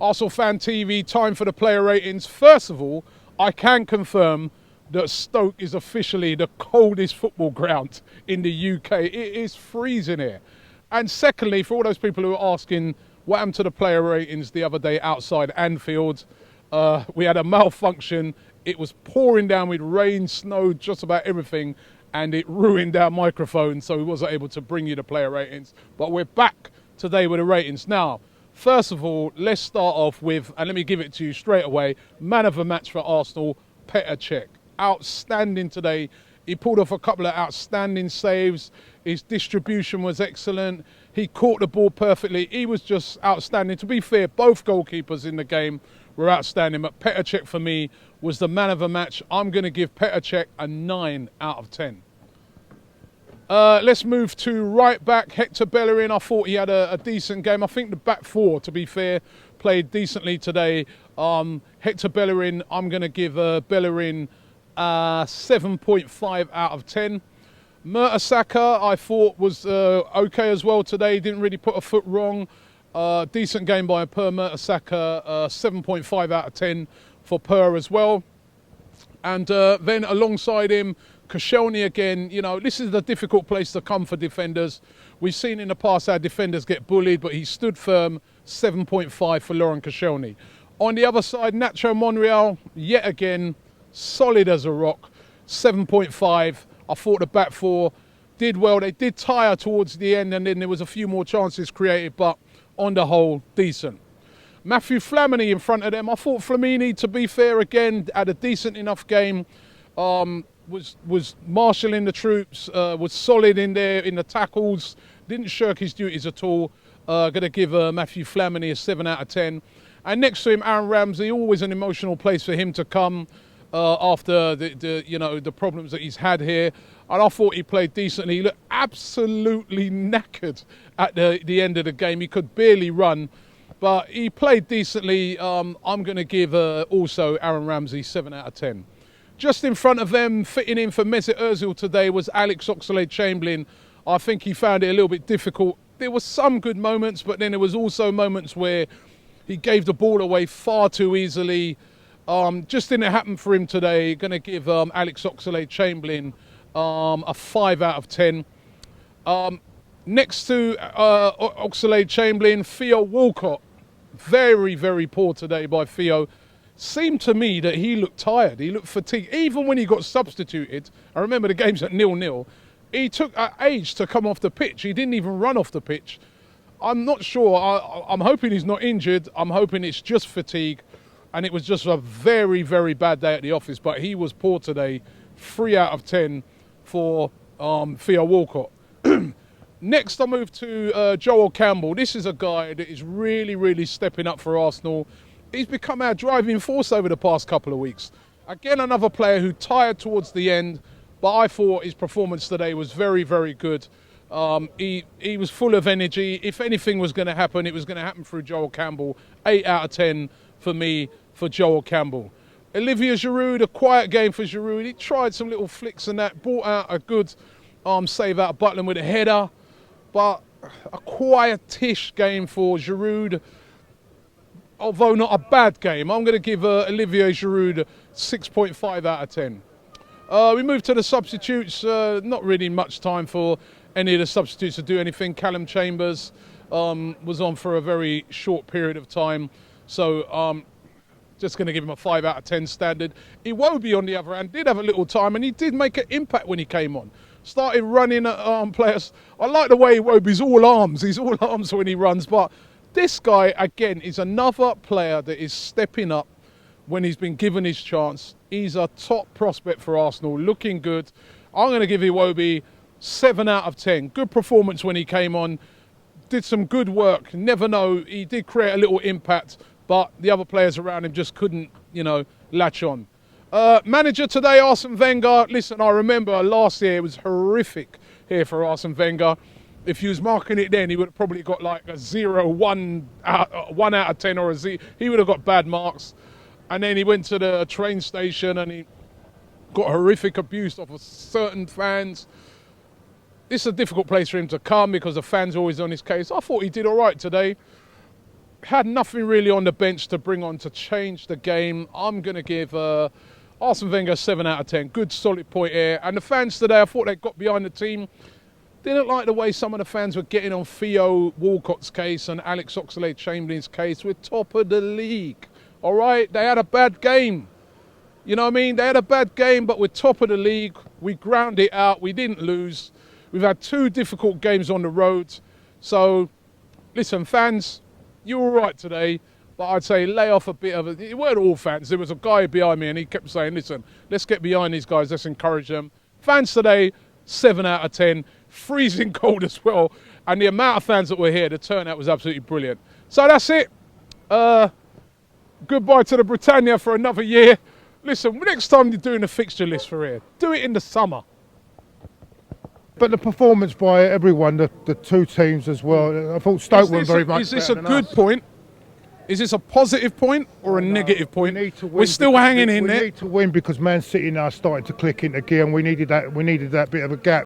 Arsenal Fan TV, time for the player ratings. First of all, I can confirm that Stoke is officially the coldest football ground in the UK. It is freezing here. And secondly, for all those people who are asking what happened to the player ratings the other day outside Anfield, we had a malfunction. It was pouring down with rain, snow, just about everything, and it ruined our microphone, so we wasn't able to bring you the player ratings. But we're back today with the ratings. Now, first of all, let's start off with, and let me give it to you straight away, man of the match for Arsenal, Cech. Outstanding today. He pulled off a couple of outstanding saves. His distribution was excellent. He caught the ball perfectly. He was just outstanding. To be fair, both goalkeepers in the game were outstanding, but Cech for me was the man of the match. I'm going to give Cech a 9 out of 10. Let's move to right back, Hector Bellerin. I thought he had a decent game. I think the back four, to be fair, played decently today. Hector Bellerin, I'm going to give Bellerin 7.5 out of 10. MERTESACKER, I thought was okay as well today. Didn't really put a foot wrong. Decent game by MERTESACKER, 7.5 out of 10 for as well. And then alongside him, Koscielny again. You know, this is a difficult place to come for defenders. We've seen in the past our defenders get bullied, but he stood firm, 7.5 for Laurent Koscielny. On the other side, Nacho Monreal, yet again, solid as a rock, 7.5. I thought the back four did well. They did tire towards the end, and then there was a few more chances created, but on the whole, decent. Matthew FLAMINI in front of them. I thought FLAMINI, to be fair, again, had a decent enough game. Was marshalling the troops, was solid in there in the tackles, didn't shirk his duties at all. Going to give Matthew FLAMINI a 7 out of 10. And next to him, Aaron Ramsey, always an emotional place for him to come after the problems that he's had here. And I thought he played decently. He looked absolutely knackered at the end of the game. He could barely run, but he played decently. I'm going to give also Aaron Ramsey 7 out of 10. Just in front of them, fitting in for Mesut Ozil today, was Alex Oxlade-Chamberlain. I think he found it a little bit difficult. There were some good moments, but then there was also moments where he gave the ball away far too easily. Just didn't happen for him today. Going to give Alex Oxlade-Chamberlain a 5 out of 10. Next to Oxlade-Chamberlain, Theo Walcott. Very, very poor today by Theo. Seemed to me that he looked tired. He looked fatigued. Even when he got substituted, I remember the game's at 0-0, he took an age to come off the pitch. He didn't even run off the pitch. I'm not sure. I'm hoping he's not injured. I'm hoping it's just fatigue. And it was just a very, very bad day at the office. But he was poor today. 3 out of 10 for Theo Walcott. Next, I move to Joel Campbell. This is a guy that is really, really stepping up for Arsenal. He's become our driving force over the past couple of weeks. Again, another player who tired towards the end, but I thought his performance today was very, very good. He was full of energy. If anything was going to happen, it was going to happen through Joel Campbell. 8 out of 10 for me for Joel Campbell. Olivier Giroud, a quiet game for Giroud. He tried some little flicks and that, brought out a good save out of Butland with a header, but a quietish game for Giroud. Although not a bad game. I'm going to give Olivier Giroud 6.5 out of 10. We move to the substitutes. Not really much time for any of the substitutes to do anything. Callum Chambers was on for a very short period of time. So just going to give him a 5 out of 10 standard. Iwobi, on the other hand, did have a little time, and he did make an impact when he came on. Started running at players. I like the way Iwobi's all arms. He's all arms when he runs, but this guy, again, is another player that is stepping up when he's been given his chance. He's a top prospect for Arsenal, looking good. I'm going to give Iwobi 7 out of 10. Good performance when he came on. Did some good work. Never know. He did create a little impact, but the other players around him just couldn't, latch on. Manager today, Arsene Wenger. Listen, I remember last year it was horrific here for Arsene Wenger. If he was marking it then, he would have probably got like a 0, 1 out of 10 or a Z. He would have got bad marks. And then he went to the train station and he got horrific abuse of certain fans. This is a difficult place for him to come because the fans are always on his case. I thought he did all right today. had nothing really on the bench to bring on to change the game. I'm going to give Arsene Wenger 7 out of 10. Good, solid point here. And the fans today, I thought they got behind the team. Didn't like the way some of the fans were getting on Theo Walcott's case and Alex Oxlade-Chamberlain's case. We're top of the league, all right? They had a bad game. You know what I mean? They had a bad game, but we're top of the league. We ground it out. We didn't lose. We've had 2 difficult games on the road. So, listen, fans, you're all right today, but I'd say lay off a bit of it. It weren't all fans. There was a guy behind me, and he kept saying, listen, let's get behind these guys. Let's encourage them. Fans today, 7 out of 10. Freezing cold as well. And the amount of fans that were here, the turnout was absolutely brilliant. So that's it. Goodbye to the Britannia for another year. Listen, next time you're doing a fixture list for here, do it in the summer. But the performance by everyone, the 2 teams as well, I thought Stoke were very much better. Is this a good point? Is this a positive point or a negative point? We're still hanging in there. We need to win because Man City now starting to click into gear, and we needed that bit of a gap.